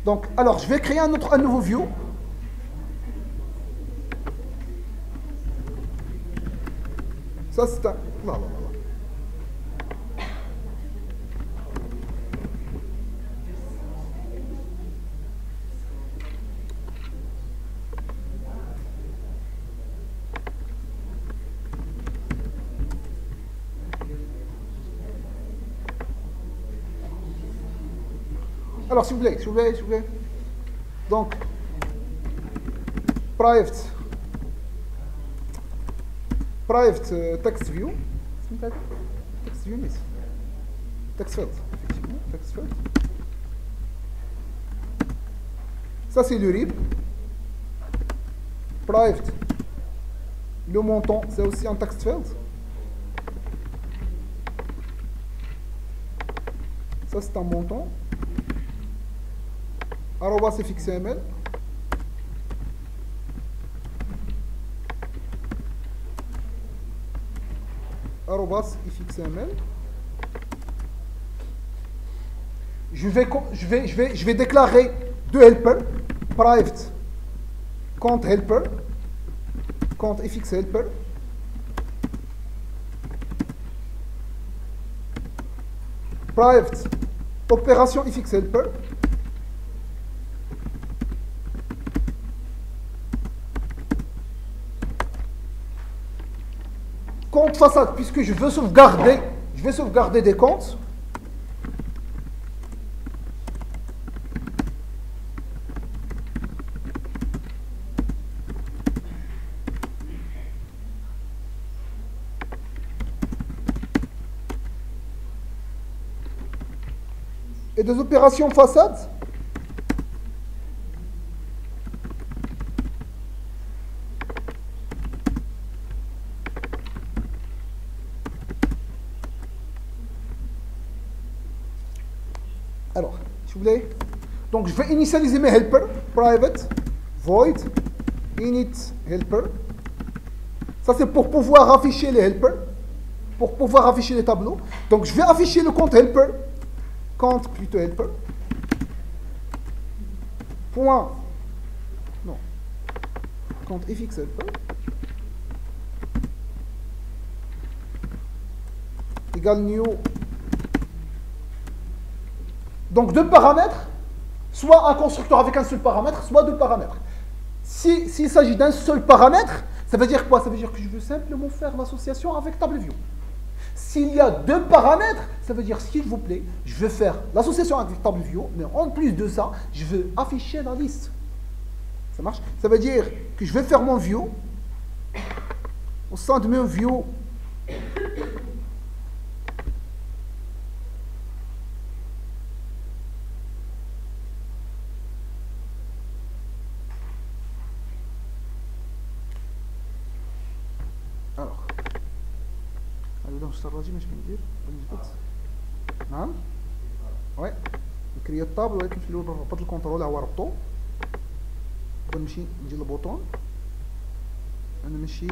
Donc, alors, je vais créer un nouveau view. Ça, c'est un... Là, là, là. Alors, s'il vous plaît, s'il vous plaît, s'il vous plaît. Donc, private text view. Text view, text field, effectivement, text field. Ça, c'est le RIB. Private. Le montant, c'est aussi un text field. Ça, c'est un montant. arrobas fxml. arrobas fxml. Je vais déclarer deux helpers. Private compte helper, compte fx helper. Private opération fx helper. Compte façade, puisque je vais sauvegarder des comptes. Et des opérations façade. Alors, s'il vous plaît. Donc, je vais initialiser mes helpers. Private, void, init helper. Ça, c'est pour pouvoir afficher les helpers. Pour pouvoir afficher les tableaux. Donc, je vais afficher le compte helper. Compte plutôt helper. Point. Non. Compte fx helper. Égale new. Donc deux paramètres, soit un constructeur avec un seul paramètre, soit deux paramètres. S'il s'agit d'un seul paramètre, ça veut dire quoi? Ça veut dire que je veux simplement faire l'association avec TableView. S'il y a deux paramètres, ça veut dire, s'il vous plaît, je veux faire l'association avec TableView, mais en plus de ça, je veux afficher la liste. Ça marche? Ça veut dire que je vais faire mon view. Au sein de mon view, الرجيم ايش بندير؟ بنثبت نعم وي نكري الطابل ولكن في الاول بنربط الكونترول هو ربطو بنمشي نجي للبوطون نمشي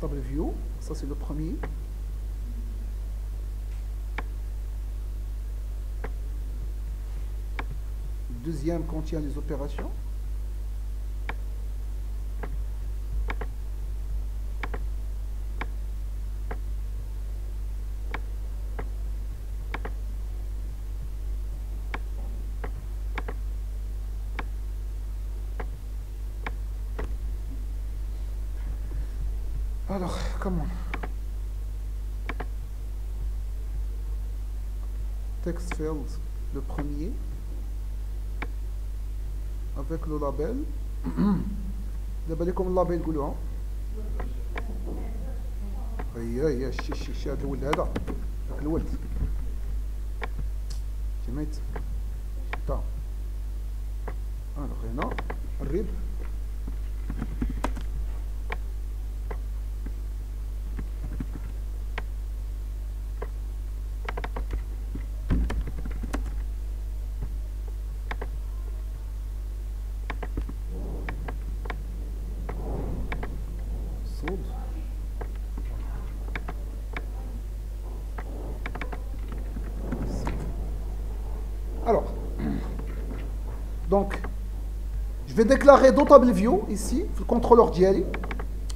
table view, ça c'est le premier. Deuxième contient les opérations. Alors, comment? Text field, le premier, avec le label. دابا لكم اللابيل قولوها. هي الشي هذا الولد هذا داك الولد جميت تا هنا الريب Donc, je vais déclarer do table view ici, le contrôleur d'IALI.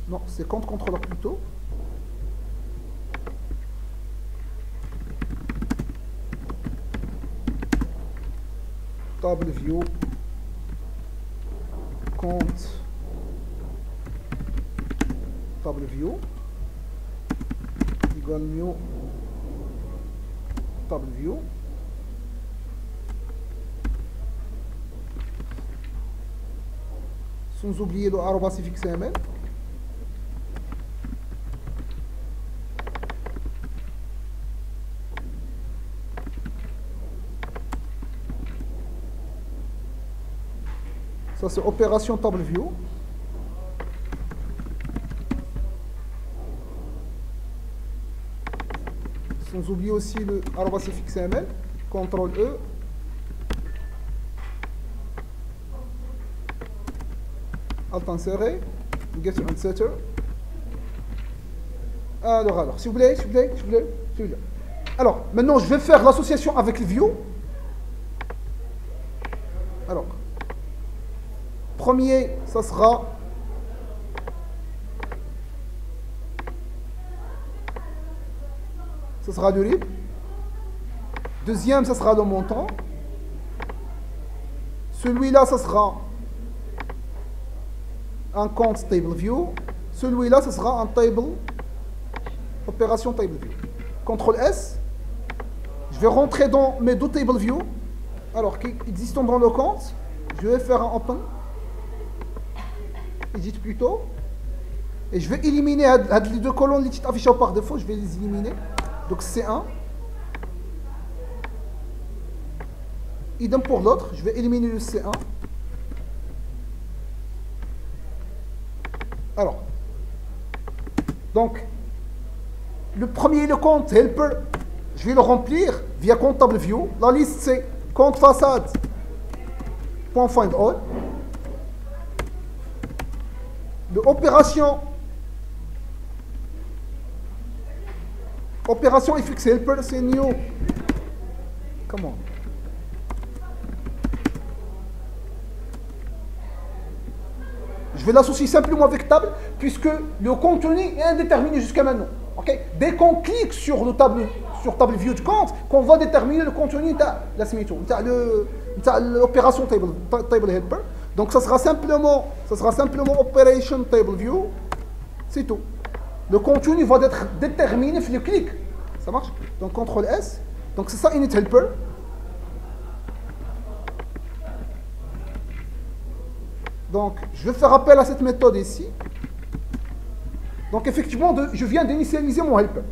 Non, c'est compte contrôleur plutôt. Table view compte table view égale new table view. Sans oublier le arroba XML. Ça c'est opération table view. Sans oublier aussi le arroba XML. CTRL E. Alt inséré. Get to setter. Alors, s'il vous plaît. Alors, maintenant je vais faire l'association avec le view. Alors, premier, ça sera le RIB. Deuxième, ça sera le montant. Celui-là, ça sera un compte table view. Celui-là, ça sera un table, opération table view. CTRL S. Je vais rentrer dans mes deux table view. Alors, qui existent dans le compte. Je vais faire un open. Edit plutôt. Et je vais éliminer les deux colonnes qui sont affichées par défaut. Je vais les éliminer. Donc C1. Idem pour l'autre. Je vais éliminer le C1. Alors. Donc. Le premier, le compte helper. Je vais le remplir via compte table view. La liste c'est compte façade. .find all. L'opération FX helper, c'est new. Comment? Je vais l'associer simplement avec table, puisque le contenu est indéterminé jusqu'à maintenant. Okay? Dès qu'on clique sur table view du compte, qu'on va déterminer le contenu de l'opération table helper. Donc ça sera simplement operation table view. C'est tout. Le contenu va être déterminé sur le clic. Ça marche? Donc CTRL S. Donc c'est ça init helper. Donc je vais faire appel à cette méthode ici. Donc effectivement, je viens d'initialiser mon helper.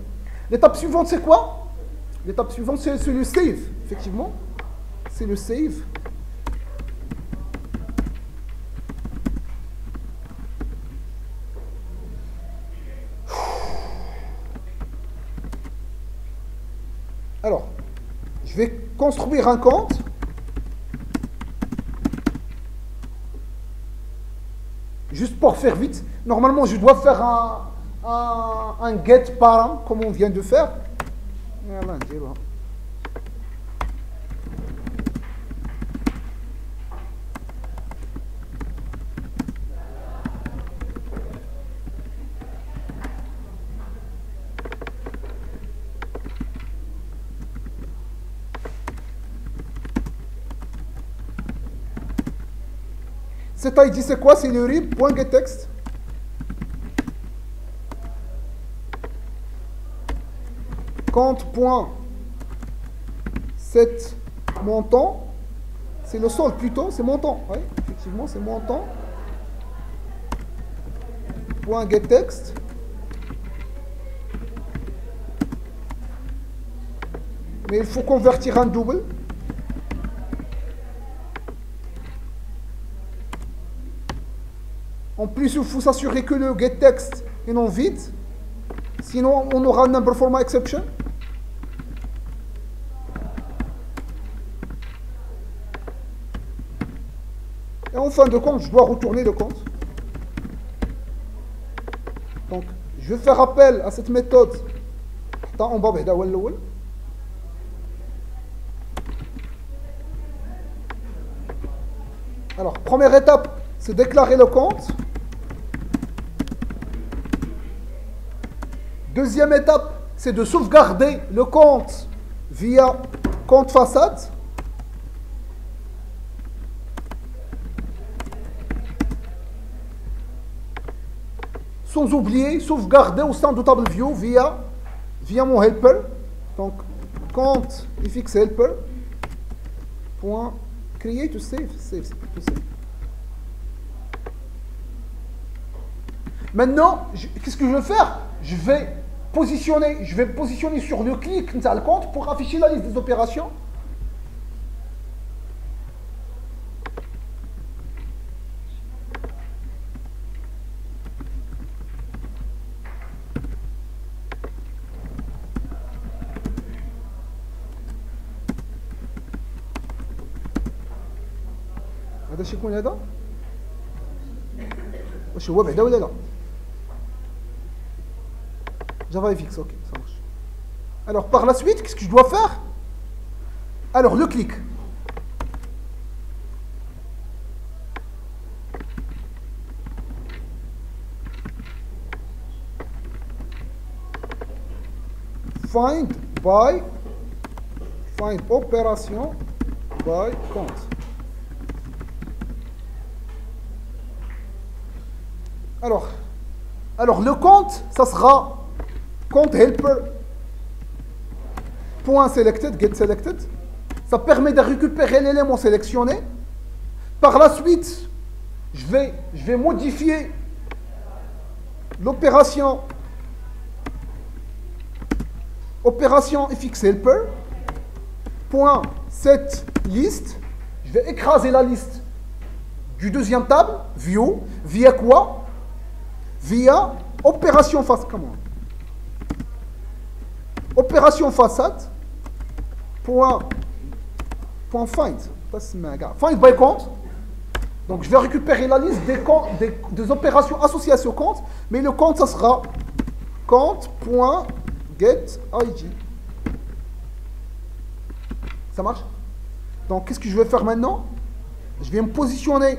L'étape suivante c'est quoi? L'étape suivante c'est le save. Effectivement, c'est le save. Alors, je vais construire un compte. Juste pour faire vite. Normalement, je dois faire un get parent, comme on vient de faire. Cet ID, c'est quoi? C'est le RIB.getText. Compte.set montant. C'est le solde plutôt, c'est montant. Oui, effectivement, c'est montant. .getText. Mais il faut convertir un double. En plus, il faut s'assurer que le getText est non vide. Sinon, on aura un number format exception. Et en fin de compte, je dois retourner le compte. Donc, je vais faire appel à cette méthode. En bas, Alors, première étape, c'est déclarer le compte. Deuxième étape, c'est de sauvegarder le compte via compte façade. Sans oublier, sauvegarder au sein de TableView via mon helper. Donc, compte fx helper. Point create to save. Save, c'est plutôt save. Maintenant, qu'est-ce que je vais faire? Je vais positionner sur le clic dans le compte pour afficher la liste des opérations. هذا شكون هذا؟ واش هو بعدا ولا لا؟ Java FX, ok, ça marche. Alors, par la suite, qu'est-ce que je dois faire? Alors, le clic. Find opération by compte. Alors le compte, ça sera compte helper point selected, get selected. Ça permet de récupérer l'élément sélectionné. Par la suite, je vais modifier l'opération fx helper point set list. Je vais écraser la liste du deuxième table, view, via quoi? Via opération façade. Comment? Opération façade. Point find. Find by compte. Donc je vais récupérer la liste des opérations associées à ce compte, mais le compte, ça sera compte.getID. Ça marche? Donc qu'est-ce que je vais faire maintenant? Je vais me positionner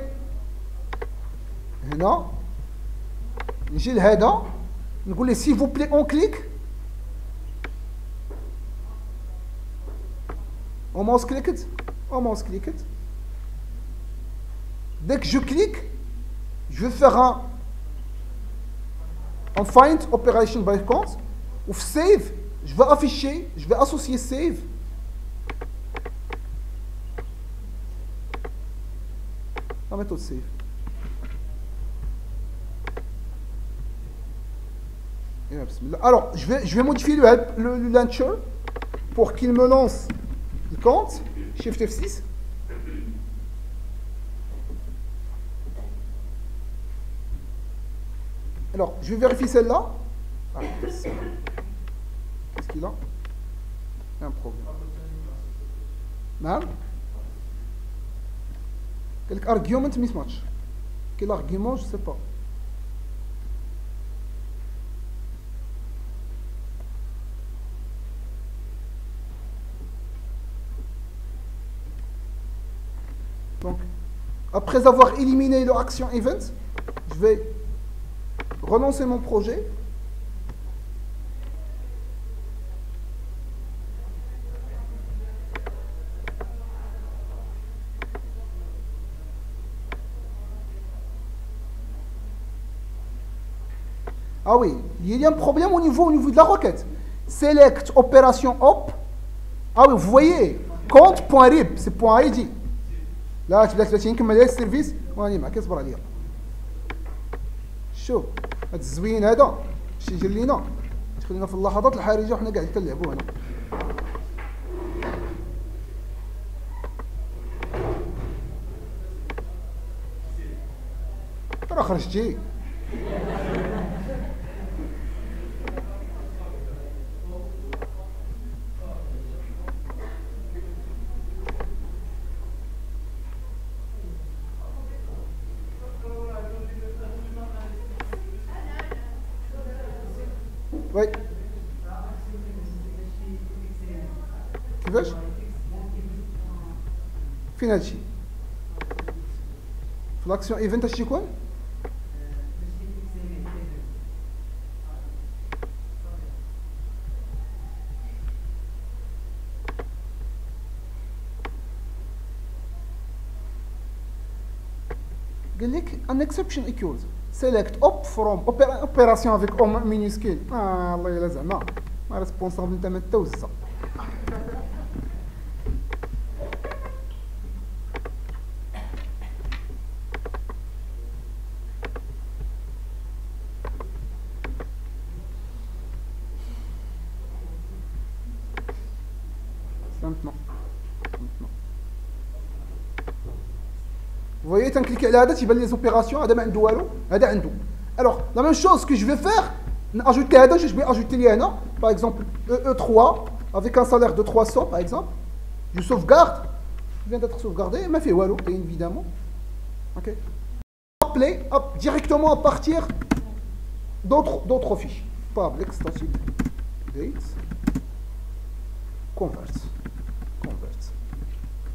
هنا. نجي لهذا نقول لي s'il vous plaît on clique. On mouse clicked. Dès que je clique, je vais faire un find operation by count. Ou save, je vais associer save. La méthode save. Alors, je vais modifier le launcher pour qu'il me lance le compte. Shift F6. Alors, je vais vérifier celle-là. Ah, qu'est-ce qu'il a? Il y a un problème. Non? Quel argument mismatch? Quel argument, je ne sais pas. Donc, après avoir éliminé le action event, je vais relancer mon projet. Ah oui, il y a un problème au niveau de la requête. Select opération op. Ah oui, vous voyez, compte.rib, c'est .id. لا تبدا نكمل هذا السيرفيس واني معك اصبر عليا. شوف هذا الزوين هذا شي يجي لينا تخلينا في اللحظات الحرجه وحنا قاعدين كنلعبوا هنا. راه خرجتي. Oui. كيفاش؟ فين هادشي؟ l'action event اش يكون قال لك an exception equals select op from opération avec o minuscule الله يلا زعما ما ريسبونسابل انت ما توزع Vous voyez, tant cliquer là, il va les opérations, alors, la même chose que je vais faire, je vais ajouter les par exemple, E3, avec un salaire de 300, par exemple, je sauvegarde, il vient d'être sauvegardé, il m'a fait Wallo, évidemment. Ok. Appeler directement à partir d'autres fiches. Public static date convert.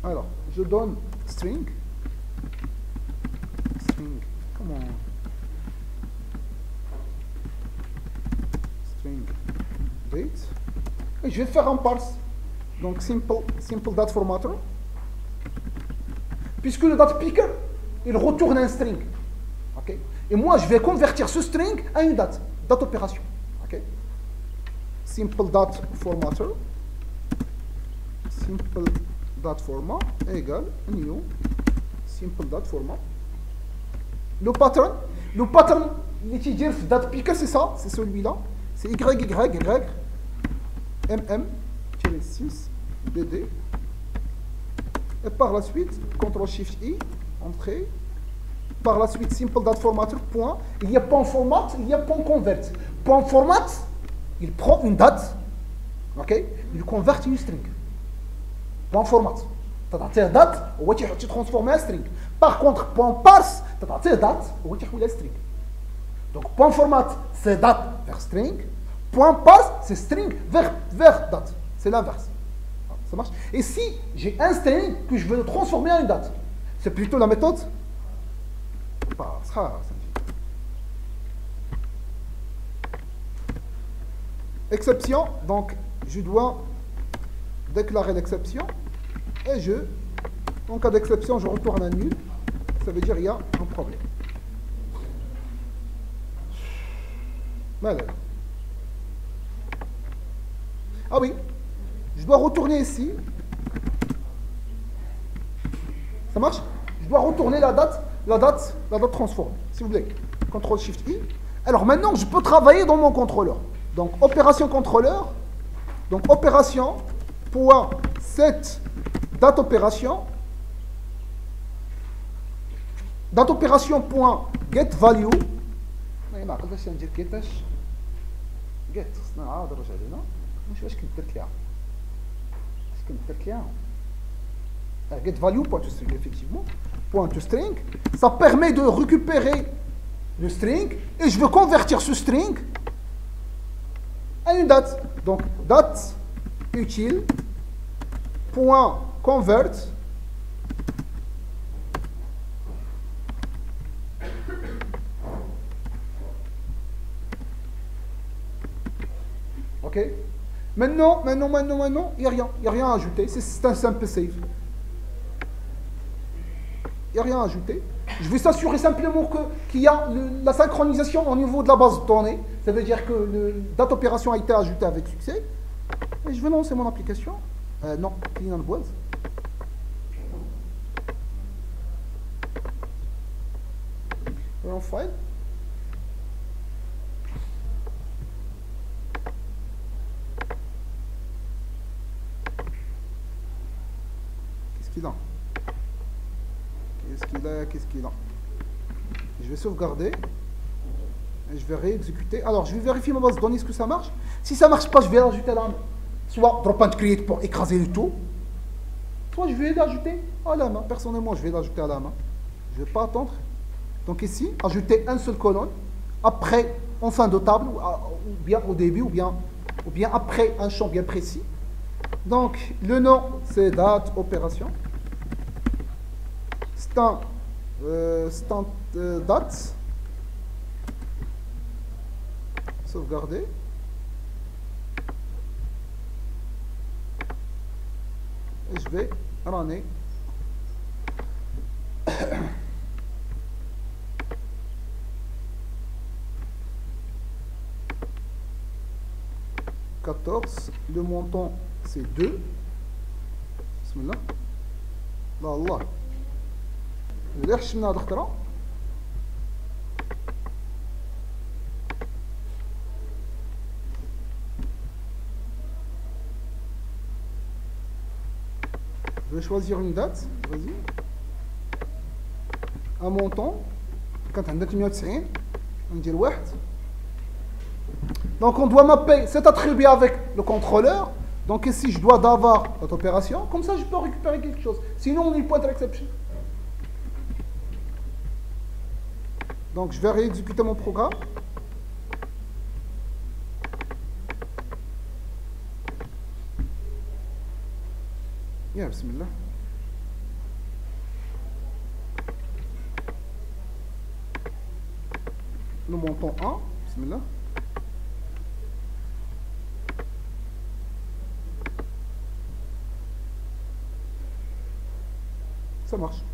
Alors, je donne string. Comment string date et je vais faire un parse, donc simple date formatter, puisque le date picker il retourne un string, ok, et moi je vais convertir ce string à une date opération, ok. Simple date formatter, simple date format égale new simple date format. Le pattern, il est date picker, c'est ça, c'est celui-là, c'est YYY MM-6 DD. Et par la suite, CTRL-SHIFT-I, entrée. Par la suite, simple date formatter, point. Il y a point format, il y a point convert. Point format, il prend une date, ok, il convertit une string. Point format. Tu as date, tu transformes en string. Par contre, point parse, tu as date, tu as string. Donc, point format, c'est date vers string. Point parse, c'est string vers date. C'est l'inverse. Ça marche. Et si j'ai un string que je veux le transformer en une date, c'est plutôt la méthode parse. Exception, donc je dois déclarer l'exception. Et en cas d'exception, je retourne à nul. Ça veut dire qu'il y a un problème. Voilà. Ah oui, je dois retourner ici. Ça marche? Je dois retourner la date transform, s'il vous plaît. CTRL-SHIFT-I. Alors maintenant, je peux travailler dans mon contrôleur. Donc, opération contrôleur. Donc, opération point set date opération point get value. ما عقلتش ندير كيفاش get خصنا نعاود نرجع لهنا واش كنت درت ليها get value point to string effectivement point to string, ça permet de récupérer le string et je veux convertir ce string à une date. Donc date utile point convert ok. Maintenant, il n'y a rien à ajouter. C'est un simple save. Il n'y a rien à ajouter. Je vais s'assurer simplement qu'il y a la synchronisation au niveau de la base de données. Ça veut dire que la date opération a été ajoutée avec succès. Et je vais lancer mon application. Non, clean and build. Run file. Qu'est-ce qu'il a? Je vais sauvegarder et je vais réexécuter. Alors, je vais vérifier ma base de données, est-ce que ça marche? Si ça ne marche pas, je vais l'ajouter à la main. Soit drop and create pour écraser le tout, soit je vais l'ajouter à la main. Personnellement, je vais l'ajouter à la main. Je ne vais pas attendre. Donc ici, ajouter un seul colonne, après, en fin de table, ou bien au début, ou bien après un champ bien précis. Donc, le nom, c'est date opération. C'est un date, sauvegarder. Et je vais runner. Le montant c'est 2. Bismillah. Là Allah. اللي حشمنا هاد الخطرة. Je vais choisir une date. Vas-y. Un montant. كانت عندنا 98. ندير 1. Donc on doit mapper cet attribut avec le contrôleur. Donc ici je dois d'avoir cette opération. Comme ça je peux récupérer quelque chose. Sinon il pointe l'exception. Donc je vais réexécuter mon programme. Yeah, bismillah. Le montant 1. Bismillah. Ça marche.